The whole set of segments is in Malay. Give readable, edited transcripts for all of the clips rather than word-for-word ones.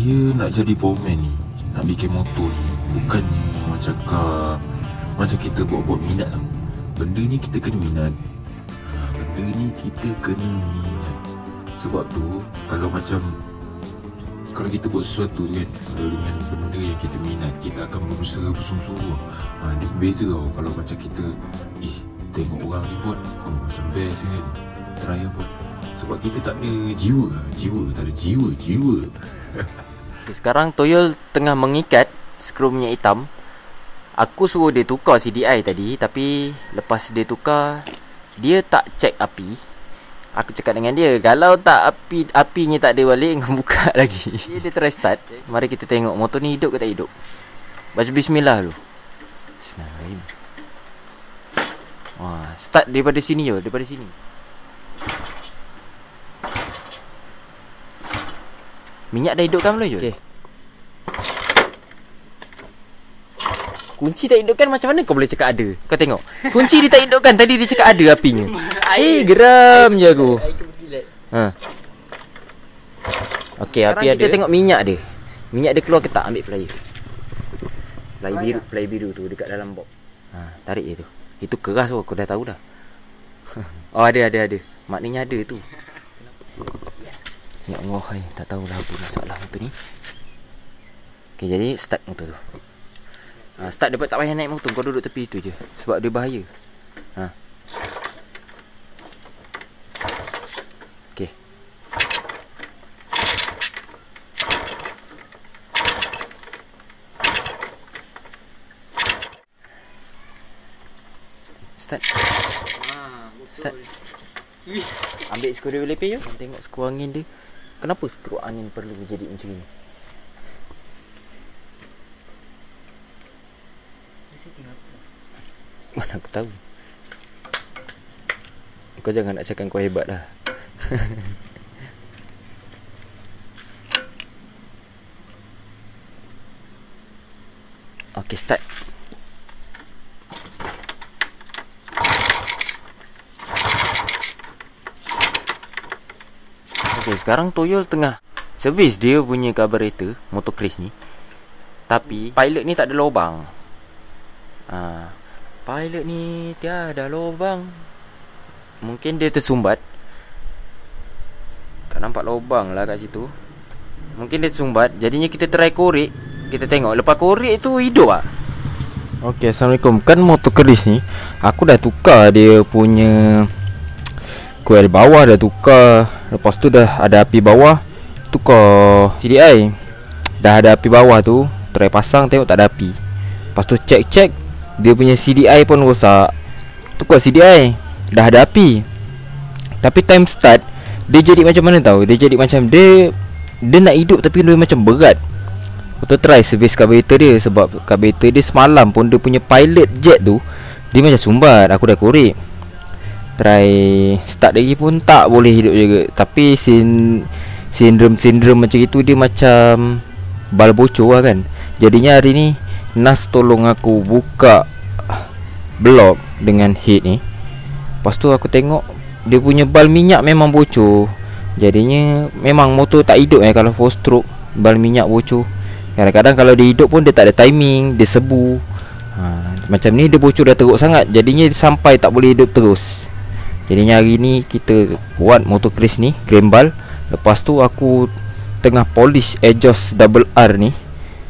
Saya nak jadi powerman ni, nak bikin motor ni. Bukannya macam macam kita buat-buat minat tau. Benda ni kita kena minat. Benda ni kita kena minat. Sebab tu kalau kita buat sesuatu tu kan, kalau dengan benda yang kita minat, kita akan berusaha bersungguh-sungguh. Dia berbeza tau. Kalau macam kita tengok orang ni buat, macam best kan, try lah buat. Sebab kita tak ada jiwa. Tak ada jiwa. Okay, sekarang Toyol tengah mengikat skru minyak hitam. Aku suruh dia tukar CDI tadi, tapi lepas dia tukar, dia tak check api. Aku cakap dengan dia, kalau tak apinya tak ada balik, kau buka lagi. Dia try start. Mari kita tengok motor ni hidup ke tak hidup. Baca bismillah dulu. Bismillahirrahmanirrahim. Wah, start daripada sini je, daripada sini. Minyak dah hidupkan belum je? Okay. Kunci tak hidupkan, macam mana kau boleh cakap ada? Kau tengok, kunci dia tak hidupkan. Tadi dia cakap ada apinya. Geram je aku. Okay, api ada. Kita tengok minyak dia. Minyak dia keluar ke tak? Ambil flyer. Flyer biru tu dekat dalam box. Tarik je tu. Itu keras tu, aku dah tahu dah. Oh, ada. Maknanya ada tu. Ya Allah, tak tahulah apa masalah motor ni. Okay, jadi start motor tu. Start dapat tak payah naik motor, kau duduk tepi tu je. Sebab dia bahaya. Okay. Start. Ambil skru dia lepeh je. Tengok skru angin dia. Kenapa skru angin perlu jadi macam ni? Mana aku tahu. Kau jangan nak cakap kau hebat dah. Okay, start. Okay, sekarang Toyol tengah servis dia punya carburetor motor Chris ni. Tapi pilot ni tak ada lubang. Pilot ni tiada lubang. Mungkin dia tersumbat. Tak nampak lubang lah kat situ. Mungkin dia tersumbat. Jadinya kita try korek. Kita tengok lepas korek tu hidup lah. Okay, Assalamualaikum. Kan motor Chris ni aku dah tukar dia punya coil bawah, dah tukar. Lepas tu dah ada api bawah, tukar CDI. Dah ada api bawah tu, try pasang, tengok tak ada api. Lepas tu check dia punya CDI pun rosak. Tukar CDI, dah ada api. Tapi time start dia jadi macam mana tahu? Dia jadi macam dia nak hidup tapi dia macam berat. Lepas tu try service carburetor dia. Sebab carburetor dia semalam pun dia punya pilot jet tu dia macam sumbat. Aku dah korek, try start lagi pun tak boleh hidup juga. Tapi sindrom macam itu, dia macam bal bocor lah kan. Jadinya hari ni Nas tolong aku buka blok dengan head ni. Lepas tu aku tengok dia punya bal minyak memang bocor. Jadinya memang motor tak hidup kalau 4 stroke bal minyak bocor. Kadang-kadang kalau dia hidup pun dia tak ada timing, dia sebu. Macam ni dia bocor dah teruk sangat. Jadinya sampai tak boleh hidup terus. Jadinya hari ni kita buat motor Chris ni cram bal. Lepas tu aku tengah polish exhaust double R ni.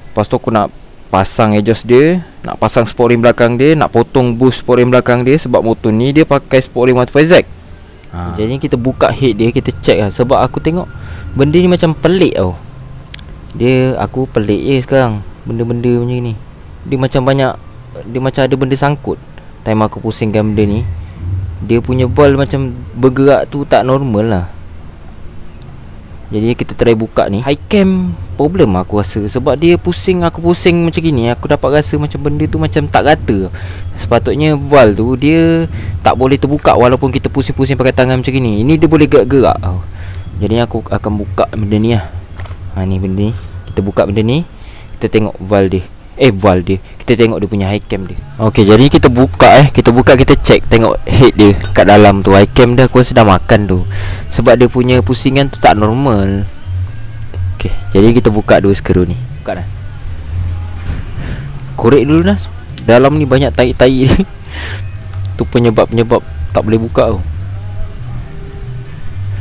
Lepas tu aku nak pasang exhaust dia, nak pasang sport rim belakang dia, nak potong boost sport rim belakang dia. Sebab motor ni dia pakai sport rim 1.5Z. Jadi kita buka head dia, kita check lah. Sebab aku tengok benda ni macam pelik tau. Aku pelik je sekarang benda-benda macam ni. Dia macam banyak, dia macam ada benda sangkut. Time aku pusingkan benda ni, dia punya ball macam bergerak tu tak normal lah. Jadi kita try buka ni. High cam problem aku rasa. Sebab dia pusing, aku pusing macam gini, aku dapat rasa macam benda tu macam tak rata. Sepatutnya valve tu dia tak boleh terbuka walaupun kita pusing-pusing pakai tangan macam gini. Ini dia boleh gerak-gerak tau. Jadi aku akan buka benda ni lah. Ni benda ni. Kita buka benda ni, kita tengok valve dia. Kita tengok dia punya high cam dia. Okey, jadi kita buka kita check, tengok head dia kat dalam tu. High cam dia aku rasa dah makan tu. Sebab dia punya pusingan tu tak normal. Okey, jadi kita buka dulu skru ni. Buka dah. Korek dulu Nas. Dalam ni banyak tai-tai. Tu penyebab-penyebab tak boleh buka tu.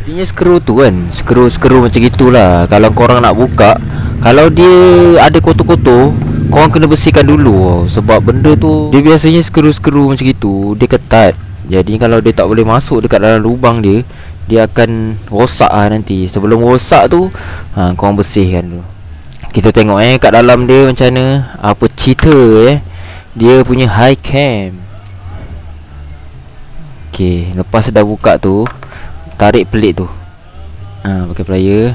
Jadinya skru tu kan, skru macam gitulah. Kalau korang nak buka, kalau dia ada kotor-kotor, korang kena bersihkan dulu. Sebab benda tu, dia biasanya skru macam gitu, dia ketat. Jadi kalau dia tak boleh masuk dekat dalam lubang dia, dia akan rosak nanti. Sebelum rosak tu, korang bersihkan dulu. Kita tengok kat dalam dia macam mana. Apa cerita dia punya high cam. Okay, lepas dah buka tu, tarik pelik tu. Pakai plier.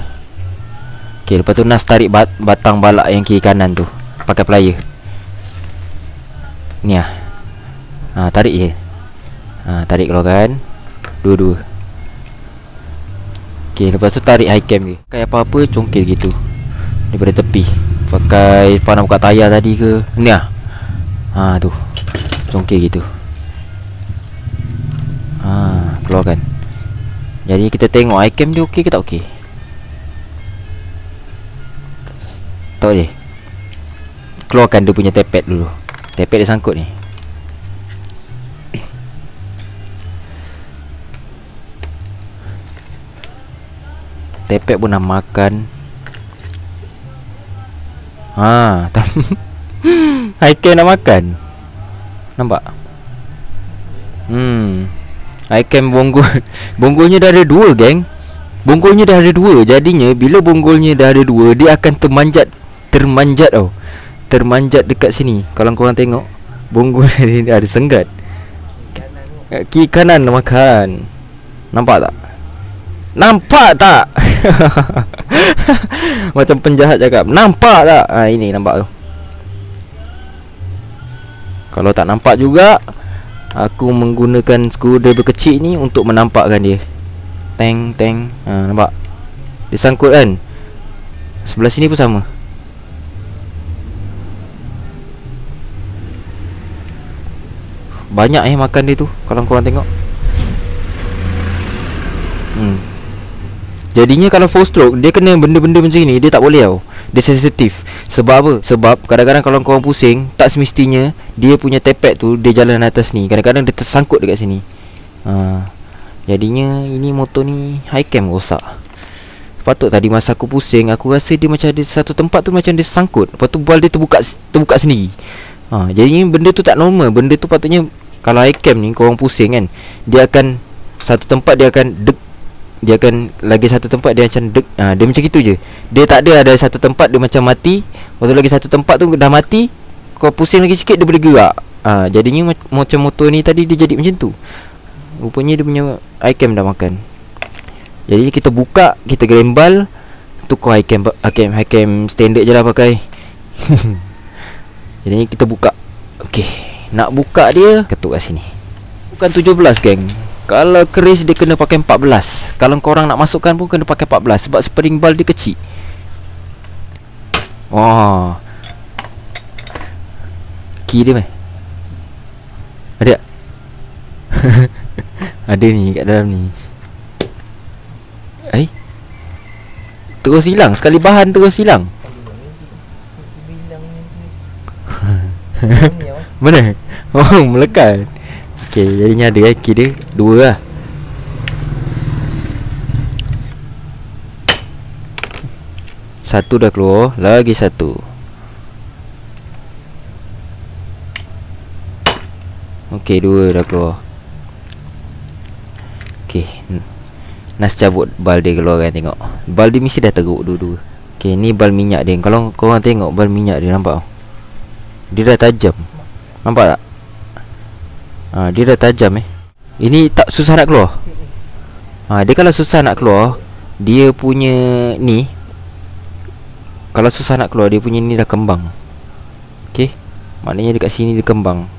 Okay, lepas tu Nas tarik batang balak yang kiri kanan tu, pakai plier. Ni tarik je. Tarik keluarkan dua-dua. Okay, lepas tu tarik high cam dia. Pakai apa-apa congkil gitu daripada tepi. Pakai apa nak buka tayar tadi ke. Ni tu congkil gitu. Keluarkan. Jadi kita tengok high cam dia okey ke tak okey. Tak boleh. Keluarkan dia punya tepet dulu. Tepet dia sangkut ni. Tepet pun nak makan. High cam nak makan. Nampak? High cam bonggolnya dah ada dua, geng. Bonggolnya dah ada dua. Jadinya bila bonggolnya dah ada dua, dia akan termanjat tau. Termanjat dekat sini. Kalau korang tengok, bonggol dia ada senggat. Kiri kanan makan. Nampak tak? Nampak tak? Macam penjahat cakap. Nampak tak? Ini nampak tu. Kalau tak nampak juga, aku menggunakan screwdriver kecil ni untuk menampakkan dia. Teng. Nampak? Dia sangkut kan? Sebelah sini pun sama. Banyak makan dia tu, kalau korang tengok. Jadinya kalau full stroke, dia kena benda-benda macam ni, dia tak boleh tau. Dia sensitif. Sebab apa? Sebab kadang-kadang kalau korang pusing, tak semestinya dia punya tepet tu dia jalan atas ni. Kadang-kadang dia tersangkut dekat sini. Jadinya ini motor ni high cam rosak. Patut tadi masa aku pusing, aku rasa dia macam ada satu tempat tu macam dia sangkut. Lepas tu bal dia terbuka sendiri. Jadinya benda tu tak normal. Benda tu patutnya, kalau high cam ni korang pusing kan, dia akan satu tempat dia akan dia akan lagi satu tempat dia macam dia macam gitu je. Dia tak ada satu tempat dia macam mati. Lepas tu lagi satu tempat tu dah mati. Kau pusing lagi sikit dia boleh gerak. Jadinya macam motor ni tadi dia jadi macam tu. Rupanya dia punya high cam dah makan. Jadi kita buka, kita gerembal, tukar high cam standard je lah pakai. Jadi kita buka. Okey, nak buka dia ketuk kat sini. Bukan 17, geng. Kalau keris dia kena pakai 14. Kalau korang nak masukkan pun kena pakai 14. Sebab spring ball dia kecil. Key dia meh? Ada tak? Ada ni kat dalam ni. Terus hilang. Sekali bahan terus hilang. Mana? Melekat. Okay, jadinya ada key dia 2 lah. Satu dah keluar. Lagi satu. Okay, 2 dah keluar. Okay, Nas cabut bal dia keluar kan, tengok. Bal dia mesti dah teruk dua-dua. Okay, ni bal minyak dia. Kalau korang tengok bal minyak dia, nampak? Dia dah tajam. Nampak tak? Dia dah tajam Ini tak susah nak keluar. Dia kalau susah nak keluar, dia punya ni, kalau susah nak keluar, dia punya ni dah kembang. Okay, maknanya dekat sini dia kembang.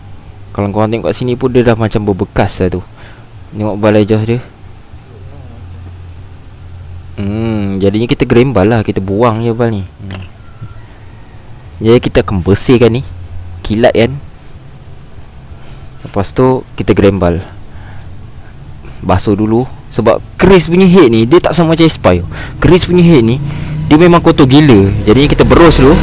Kalau korang tengok kat sini pun dia dah macam berbekas lah tu. Tengok balai jos dia. Jadinya kita gerembal lah. Kita buang je bal ni. Jadi kita akan bersihkan ni. Kilat kan. Lepas tu kita gerembal. Basuh dulu. Sebab keris punya head ni dia tak sama macam Aspire. Keris punya head ni dia memang kotor gila. Jadinya kita berus dulu.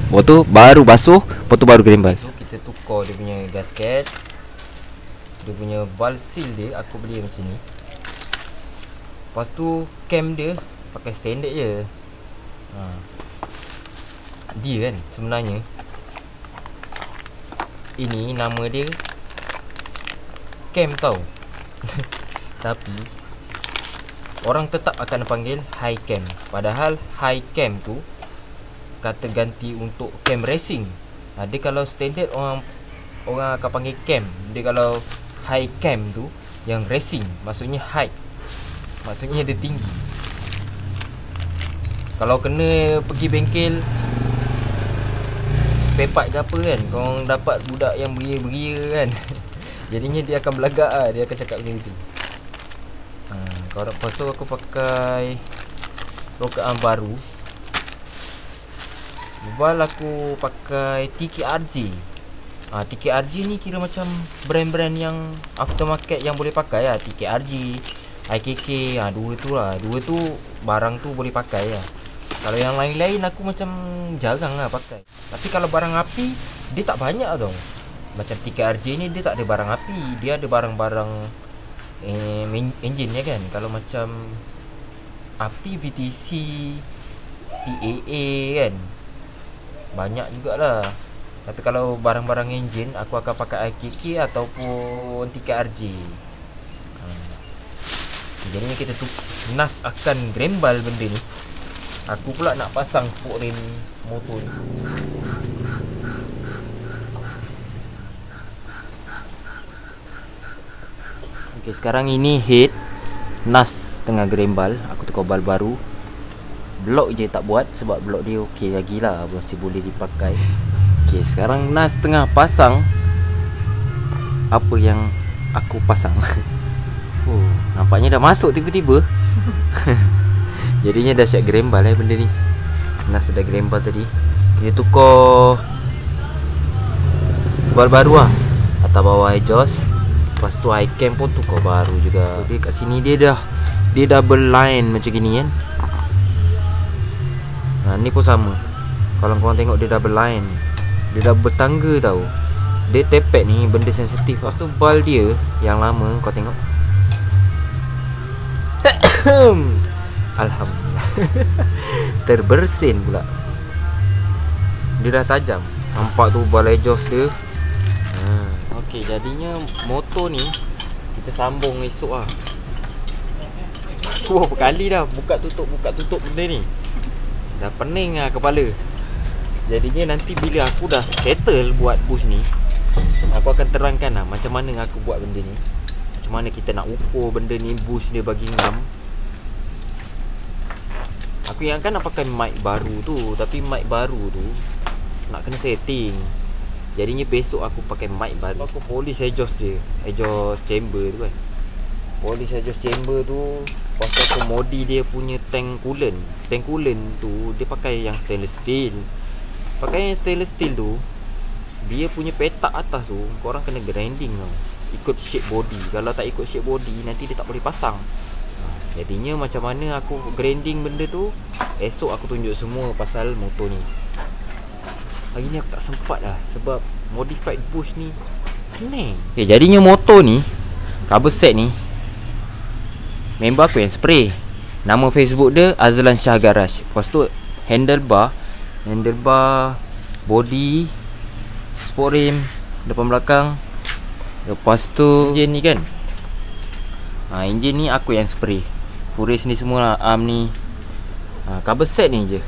Lepas tu baru basuh, lepas tu baru gerembal. So kita tukar dia punya gasket. Dia punya valve seal dia aku beli macam ni. Lepas tu cam dia pakai standard je. Dia kan sebenarnya ini nama dia cam tau. Tapi orang tetap akan panggil high cam. Padahal high cam tu kata ganti untuk cam racing. Dia kalau standard orang akan panggil cam. Dia kalau high cam tu yang racing, maksudnya high, maksudnya dia tinggi. Kalau kena pergi bengkel spare part ke apa kan, korang dapat budak yang beria-beria kan, jadinya dia akan belagak lah. Dia akan cakap macam tu. Kalau lepas tu aku pakai rokaan baru. Valve aku pakai TKRG. TKRG ni kira macam brand-brand yang aftermarket yang boleh pakai lah. TKRG, IKK, dua tu lah. Dua tu barang tu boleh pakai lah. Kalau yang lain-lain aku macam jarang lah pakai. Tapi kalau barang api dia tak banyak tau. Macam TKRG ni dia tak ada barang api. Dia ada barang-barang engine nya kan. Kalau macam api VTC, TAA kan, banyak jugalah. Tapi kalau barang-barang engine aku akan pakai IKK ataupun TKRG. Jadinya kita tu Nas akan grembal benda ni. Aku pula nak pasang spok rim motor ni. Okey, sekarang ini head Nas tengah grembal. Aku tukar bal baru. Blok je tak buat sebab blok dia okey lagi lah, masih boleh dipakai. Okey, sekarang Nas tengah pasang apa yang aku pasang. Nampaknya dah masuk tiba-tiba. Jadinya dah siap grembal benda ni. Nas dah grembal tadi. Kita tukar bal baru lah, atas bawah exhaust. Lepas tu high cam pun tukar baru juga. Dia kat sini dia double line macam gini kan. Ni pun sama. Kalau korang tengok dia double line, dia double tangga tau. Dia tepek ni benda sensitif. Lepas tu bal dia yang lama kau tengok. Alhamdulillah. Terbersin pula. Dia dah tajam. Nampak tu bal exhaust dia. Okey, jadinya motor ni kita sambung esok lah. Berapa kali dah buka tutup benda ni. Dah pening lah kepala. Jadinya nanti bila aku dah settle buat bush ni, aku akan terangkan lah macam mana aku buat benda ni. Macam mana kita nak ukur benda ni, bush dia bagi ngam. Aku ingatkan nak pakai mic baru tu, tapi mic baru tu nak kena setting. Jadinya besok aku pakai mic baru. Aku polish exhaust dia, exhaust chamber tu kan. Polish exhaust chamber tu. Lepas tu aku modi dia punya tank coolant. Tank coolant tu dia pakai yang stainless steel. Pakai yang stainless steel tu, dia punya petak atas tu korang kena grinding tau, ikut shape body. Kalau tak ikut shape body nanti dia tak boleh pasang. Jadinya macam mana aku grinding benda tu, esok aku tunjuk semua pasal motor ni. Hari ni aku tak sempat lah sebab modified bush ni pening. Okay, jadinya motor ni, cover set ni member aku yang spray. Nama Facebook dia Azlan Shah Garage. Lepas tu handlebar, body, sport rim, depan belakang. Lepas tu engine ni kan, engine ni aku yang spray. Furis ni semua lah, arm ni, cover set ni je.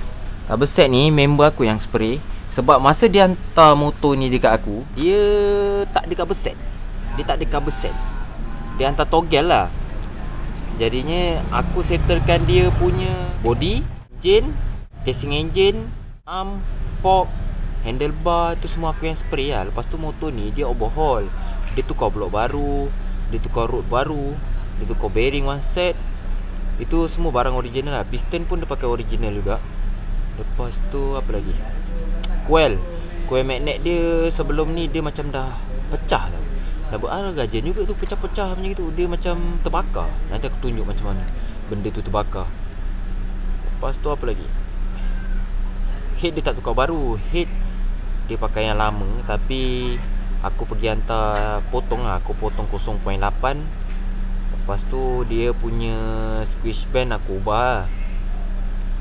Cover set ni member aku yang spray. Sebab masa dia hantar motor ni dekat aku, dia tak ada cover set. Dia hantar togel lah. Jadinya aku settlekan dia punya body, engine, casing engine, arm, fork, handlebar, tu semua aku yang spray lah. Lepas tu motor ni dia overhaul. Dia tukar blok baru, dia tukar rod baru, dia tukar bearing one set. Itu semua barang original lah. Piston pun dia pakai original juga. Lepas tu apa lagi, Coil magnet dia sebelum ni dia macam dah pecah tau. Dah beral gajian juga tu, pecah-pecah macam gitu. Dia macam terbakar. Nanti aku tunjuk macam mana benda tu terbakar. Lepas tu apa lagi? Head dia tak tukar baru. Head dia pakai yang lama. Tapi aku pergi hantar potong lah. Aku potong 0.8. Lepas tu dia punya squish band aku ubah lah.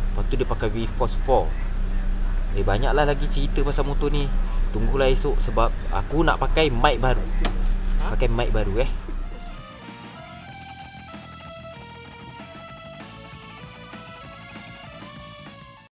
Lepas tu dia pakai V-Force 4. Banyak lah lagi cerita pasal motor ni. Tunggulah esok sebab aku nak pakai mic baru. Pakai mic baru